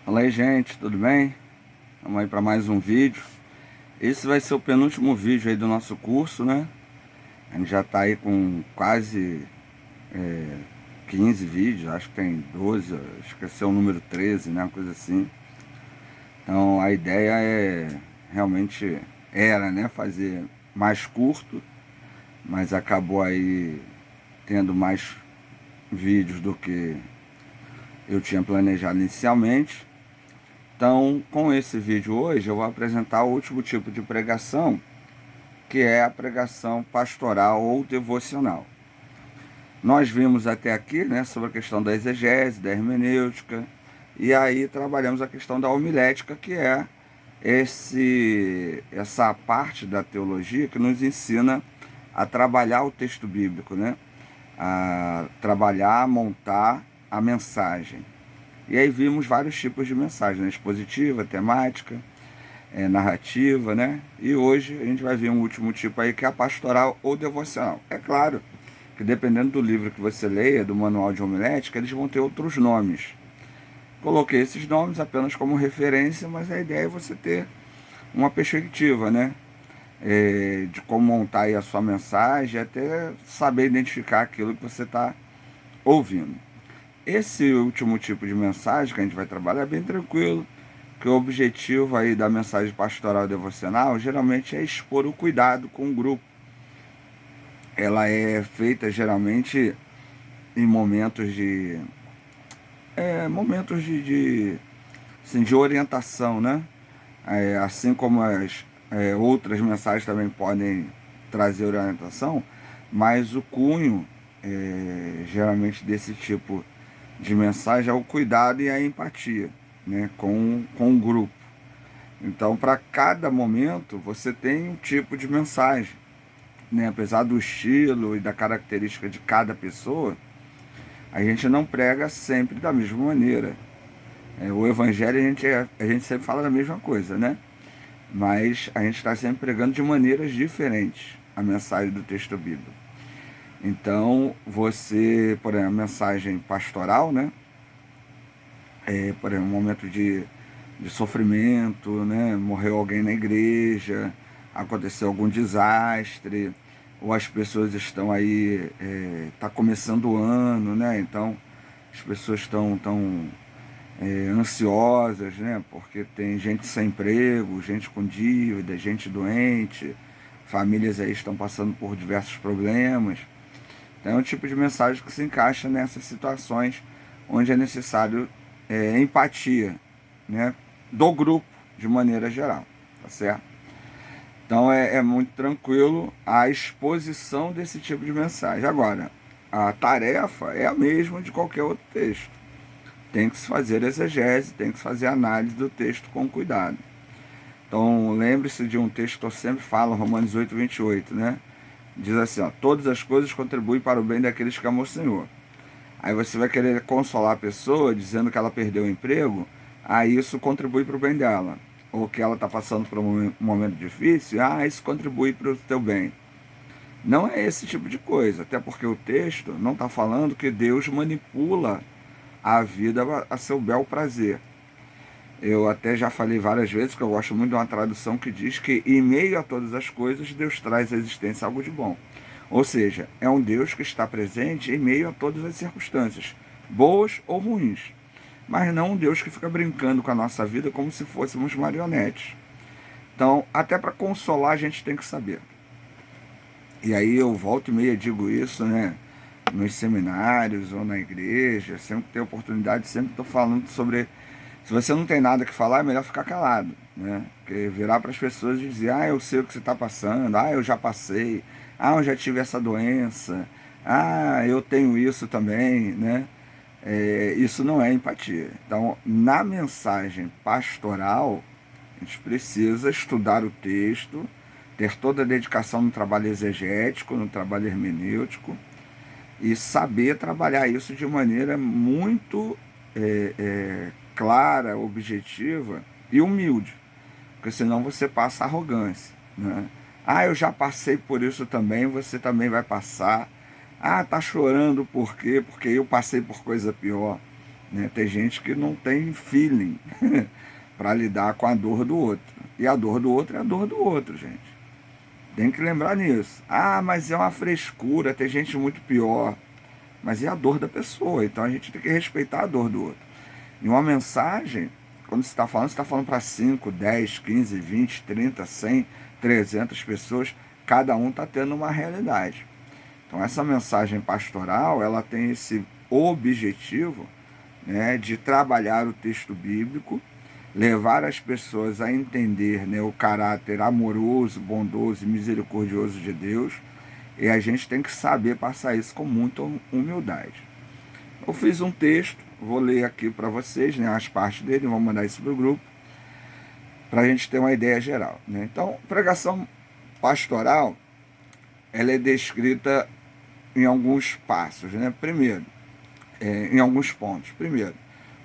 Fala aí, gente, tudo bem? Vamos aí para mais um vídeo. Esse vai ser o penúltimo vídeo aí do nosso curso, né? A gente já tá aí com quase 15 vídeos, acho que tem 12, acho que esse é o número 13, né? Uma coisa assim. Então a ideia realmente era, né, fazer mais curto, mas acabou aí tendo mais vídeos do que eu tinha planejado inicialmente. Então, com esse vídeo hoje, eu vou apresentar o último tipo de pregação, que é a pregação pastoral ou devocional. Nós vimos até aqui, né, sobre a questão da exegese, da hermenêutica, e aí trabalhamos a questão da homilética, que é essa parte da teologia que nos ensina a trabalhar o texto bíblico, né, a trabalhar, a montar a mensagem. E aí vimos vários tipos de mensagem, né, expositiva, temática, narrativa, né? E hoje a gente vai ver um último tipo aí, que é a pastoral ou devocional. É claro que dependendo do livro que você leia, do manual de homilética, eles vão ter outros nomes. Coloquei esses nomes apenas como referência, mas a ideia é você ter uma perspectiva, né? De como montar aí a sua mensagem, até saber identificar aquilo que você está ouvindo. Esse último tipo de mensagem que a gente vai trabalhar é bem tranquilo, que o objetivo aí da mensagem pastoral devocional geralmente é expor o cuidado com o grupo. Ela é feita geralmente em momentos assim, de orientação, né? Assim como as outras mensagens também podem trazer orientação, mas o cunho geralmente desse tipo de mensagem é o cuidado e a empatia, né, com o grupo. Então, para cada momento, você tem um tipo de mensagem, né? Apesar do estilo e da característica de cada pessoa, a gente não prega sempre da mesma maneira. O evangelho a gente sempre fala da mesma coisa, né? Mas a gente está sempre pregando de maneiras diferentes a mensagem do texto bíblico. Então, você, por exemplo, a mensagem pastoral, né? Por exemplo, um momento de sofrimento, né? Morreu alguém na igreja, aconteceu algum desastre, ou as pessoas estão aí, tá começando o ano, né? Então as pessoas estão ansiosas, né? Porque tem gente sem emprego, gente com dívida, gente doente, famílias aí estão passando por diversos problemas. Então é um tipo de mensagem que se encaixa nessas situações onde é necessário empatia, né, do grupo de maneira geral, tá certo? Então é muito tranquilo a exposição desse tipo de mensagem. Agora, a tarefa é a mesma de qualquer outro texto. Tem que se fazer exegese, tem que se fazer análise do texto com cuidado. Então lembre-se de um texto que eu sempre falo, Romanos 8:28, né? Diz assim, ó, todas as coisas contribuem para o bem daqueles que amam o Senhor. Aí você vai querer consolar a pessoa dizendo que ela perdeu o emprego, aí isso contribui para o bem dela. Ou que ela está passando por um momento difícil, isso contribui para o teu bem. Não é esse tipo de coisa, até porque o texto não está falando que Deus manipula a vida a seu bel prazer. Eu até já falei várias vezes que eu gosto muito de uma tradução que diz que em meio a todas as coisas Deus traz à existência algo de bom. Ou seja, é um Deus que está presente em meio a todas as circunstâncias, boas ou ruins. Mas não um Deus que fica brincando com a nossa vida como se fôssemos marionetes. Então, até para consolar a gente tem que saber. E aí eu volto e meia digo isso, né? Nos seminários ou na igreja, sempre que tenho oportunidade, sempre estou falando sobre. Se você não tem nada que falar, é melhor ficar calado, né? Porque virar para as pessoas e dizer, eu sei o que você está passando, eu já passei, eu já tive essa doença, eu tenho isso também, né? Isso não é empatia. Então, na mensagem pastoral, a gente precisa estudar o texto, ter toda a dedicação no trabalho exegético, no trabalho hermenêutico, e saber trabalhar isso de maneira muito clara, objetiva e humilde, porque senão você passa arrogância, né? Eu já passei por isso também, você também vai passar. Tá chorando por quê? Porque eu passei por coisa pior. né? Tem gente que não tem feeling para lidar com a dor do outro. E a dor do outro é a dor do outro, gente. Tem que lembrar nisso. Ah, mas é uma frescura, tem gente muito pior. Mas é a dor da pessoa, então a gente tem que respeitar a dor do outro. E uma mensagem, quando você está falando para 5, 10, 15, 20, 30, 100, 300 pessoas, cada um está tendo uma realidade. Então essa mensagem pastoral, ela tem esse objetivo, né, de trabalhar o texto bíblico, levar as pessoas a entender, né, o caráter amoroso, bondoso e misericordioso de Deus, e a gente tem que saber passar isso com muita humildade. Eu fiz um texto, vou ler aqui para vocês, né, as partes dele, vou mandar isso para o grupo, para a gente ter uma ideia geral, né? Então, pregação pastoral, ela é descrita em alguns passos, né? Primeiro, em alguns pontos. Primeiro,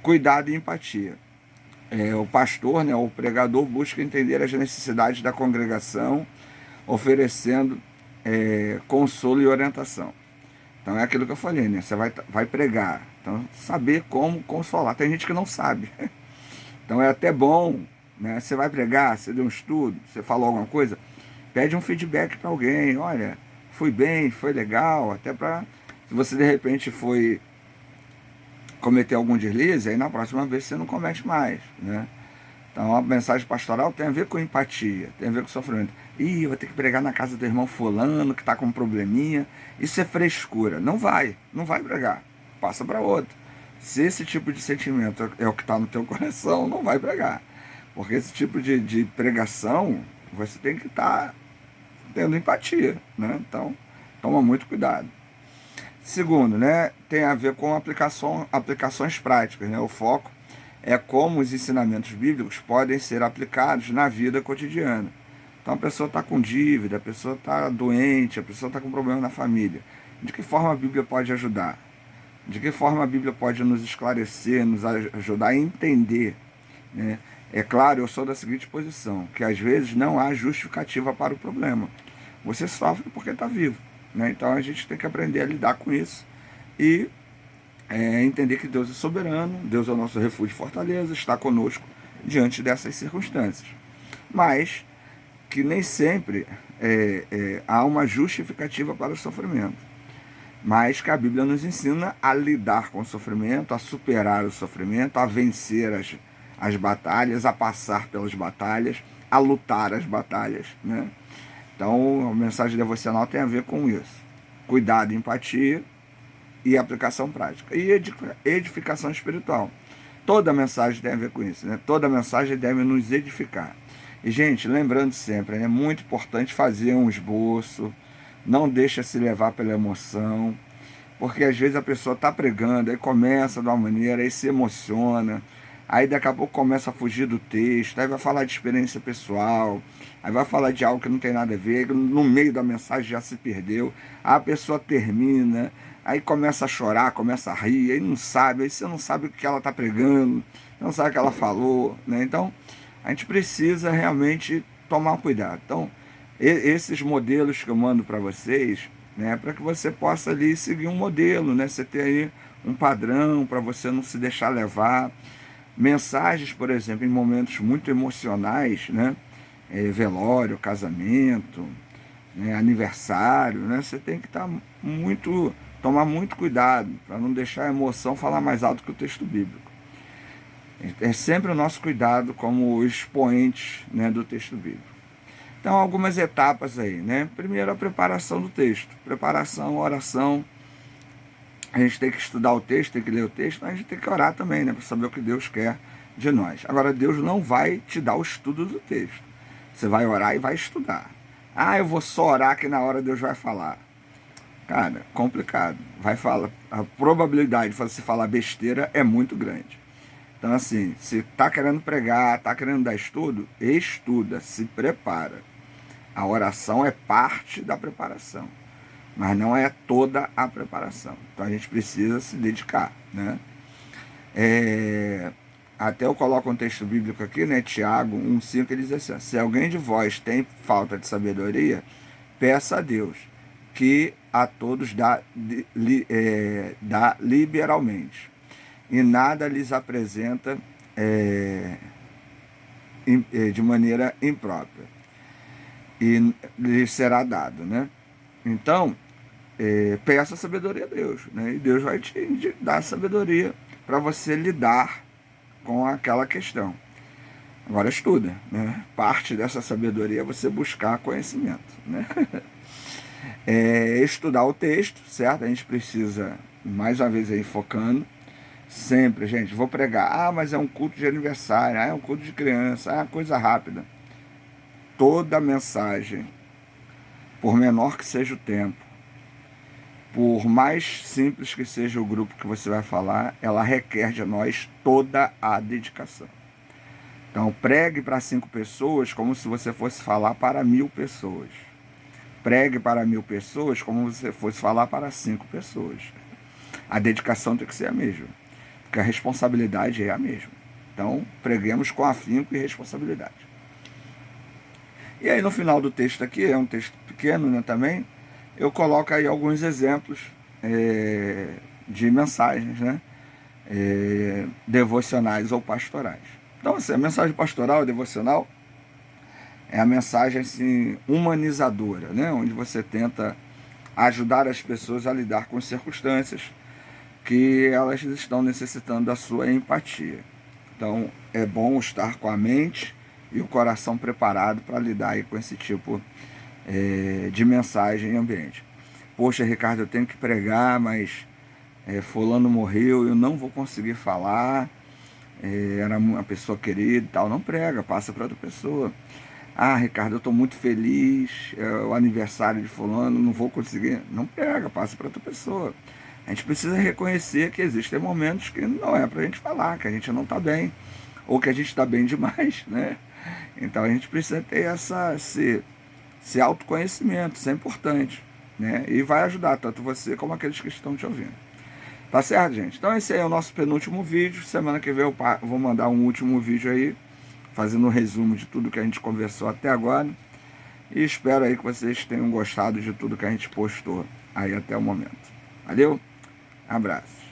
cuidado e empatia. O pastor, né, o pregador, busca entender as necessidades da congregação, oferecendo consolo e orientação. Então é aquilo que eu falei, né? Você vai pregar. Então, saber como consolar. Tem gente que não sabe. Então é até bom, né? Você vai pregar, você deu um estudo, você falou alguma coisa, pede um feedback para alguém. Olha, fui bem, foi legal, até para, se você de repente foi cometer algum deslize, aí na próxima vez você não comete mais, né? Então a mensagem pastoral tem a ver com empatia, tem a ver com sofrimento. Ih, eu vou ter que pregar na casa do irmão fulano que está com um probleminha. Isso é frescura. Não vai pregar. Passa para outro. Se esse tipo de sentimento é o que está no teu coração, não vai pregar. Porque esse tipo de pregação, você tem que estar tendo empatia, né? Então, toma muito cuidado. Segundo, né, tem a ver com aplicações práticas, né? O foco é como os ensinamentos bíblicos podem ser aplicados na vida cotidiana. Então a pessoa está com dívida, a pessoa está doente, a pessoa está com problema na família. De que forma a Bíblia pode ajudar? De que forma a Bíblia pode nos esclarecer, nos ajudar a entender, né? É claro, eu sou da seguinte posição, que às vezes não há justificativa para o problema. Você sofre porque está vivo, né? Então a gente tem que aprender a lidar com isso e entender que Deus é soberano, Deus é o nosso refúgio e fortaleza, está conosco diante dessas circunstâncias. Mas que nem sempre há uma justificativa para o sofrimento. Mas que a Bíblia nos ensina a lidar com o sofrimento, a superar o sofrimento, a vencer as batalhas, a passar pelas batalhas, a lutar as batalhas, né? Então, a mensagem devocional tem a ver com isso. Cuidado e empatia e aplicação prática. E edificação espiritual. Toda mensagem tem a ver com isso, né? Toda mensagem deve nos edificar. E, gente, lembrando sempre, é muito importante fazer um esboço, não deixa se levar pela emoção, porque às vezes a pessoa está pregando, aí começa de uma maneira, aí se emociona, aí daqui a pouco começa a fugir do texto, aí vai falar de experiência pessoal, aí vai falar de algo que não tem nada a ver, no meio da mensagem já se perdeu, aí a pessoa termina, aí começa a chorar, começa a rir, aí não sabe, aí você não sabe o que ela está pregando, não sabe o que ela falou, né? Então, a gente precisa realmente tomar cuidado. Então, esses modelos que eu mando para vocês, né, para que você possa ali seguir um modelo, né? Você ter aí um padrão para você não se deixar levar. Mensagens, por exemplo, em momentos muito emocionais, né? Velório, casamento, né? Aniversário, né? Você tem que tomar muito cuidado para não deixar a emoção falar mais alto que o texto bíblico. É sempre o nosso cuidado como expoentes, né, do texto bíblico. Então, algumas etapas aí, né? Primeiro, a preparação do texto. Preparação, oração. A gente tem que estudar o texto, tem que ler o texto, mas a gente tem que orar também, né? Para saber o que Deus quer de nós. Agora, Deus não vai te dar o estudo do texto. Você vai orar e vai estudar. Ah, eu vou só orar que na hora Deus vai falar. Cara, complicado. Vai falar. A probabilidade de você falar besteira é muito grande. Então, assim, se está querendo pregar, está querendo dar estudo, estuda, se prepara. A oração é parte da preparação, mas não é toda a preparação. Então, a gente precisa se dedicar, né? Até eu coloco um texto bíblico aqui, né? Tiago 1,5, ele diz assim: se alguém de vós tem falta de sabedoria, peça a Deus, que a todos dá liberalmente, e nada lhes apresenta de maneira imprópria, e lhes será dado, né? Então, peça sabedoria a Deus, né? E Deus vai te dar sabedoria para você lidar com aquela questão. Agora estuda, né? Parte dessa sabedoria é você buscar conhecimento, né? Estudar o texto, certo? A gente precisa, mais uma vez aí, focando, sempre, gente, vou pregar, mas é um culto de aniversário, é um culto de criança, coisa rápida. Toda mensagem, por menor que seja o tempo, por mais simples que seja o grupo que você vai falar, ela requer de nós toda a dedicação. Então, pregue para 5 pessoas como se você fosse falar para 1000 pessoas. Pregue para 1000 pessoas como se você fosse falar para 5 pessoas. A dedicação tem que ser a mesma, porque a responsabilidade é a mesma. Então, preguemos com afinco e responsabilidade. E aí, no final do texto aqui, é um texto pequeno, né, também, eu coloco aí alguns exemplos de mensagens, né, devocionais ou pastorais. Então, assim, a mensagem pastoral e devocional é a mensagem assim, humanizadora, né, onde você tenta ajudar as pessoas a lidar com circunstâncias que elas estão necessitando da sua empatia. Então, é bom estar com a mente e o coração preparado para lidar aí com esse tipo de mensagem e ambiente. Poxa, Ricardo, eu tenho que pregar, mas fulano morreu, eu não vou conseguir falar, era uma pessoa querida e tal. Não prega, passa para outra pessoa. Ah, Ricardo, eu estou muito feliz, é o aniversário de fulano, não vou conseguir. Não prega, passa para outra pessoa. A gente precisa reconhecer que existem momentos que não é para a gente falar, que a gente não está bem, ou que a gente está bem demais, né? Então a gente precisa ter esse autoconhecimento, isso é importante, né? E vai ajudar tanto você como aqueles que estão te ouvindo. Tá certo, gente? Então esse aí é o nosso penúltimo vídeo. Semana que vem eu vou mandar um último vídeo aí, fazendo um resumo de tudo que a gente conversou até agora. E espero aí que vocês tenham gostado de tudo que a gente postou aí até o momento. Valeu? Abraço.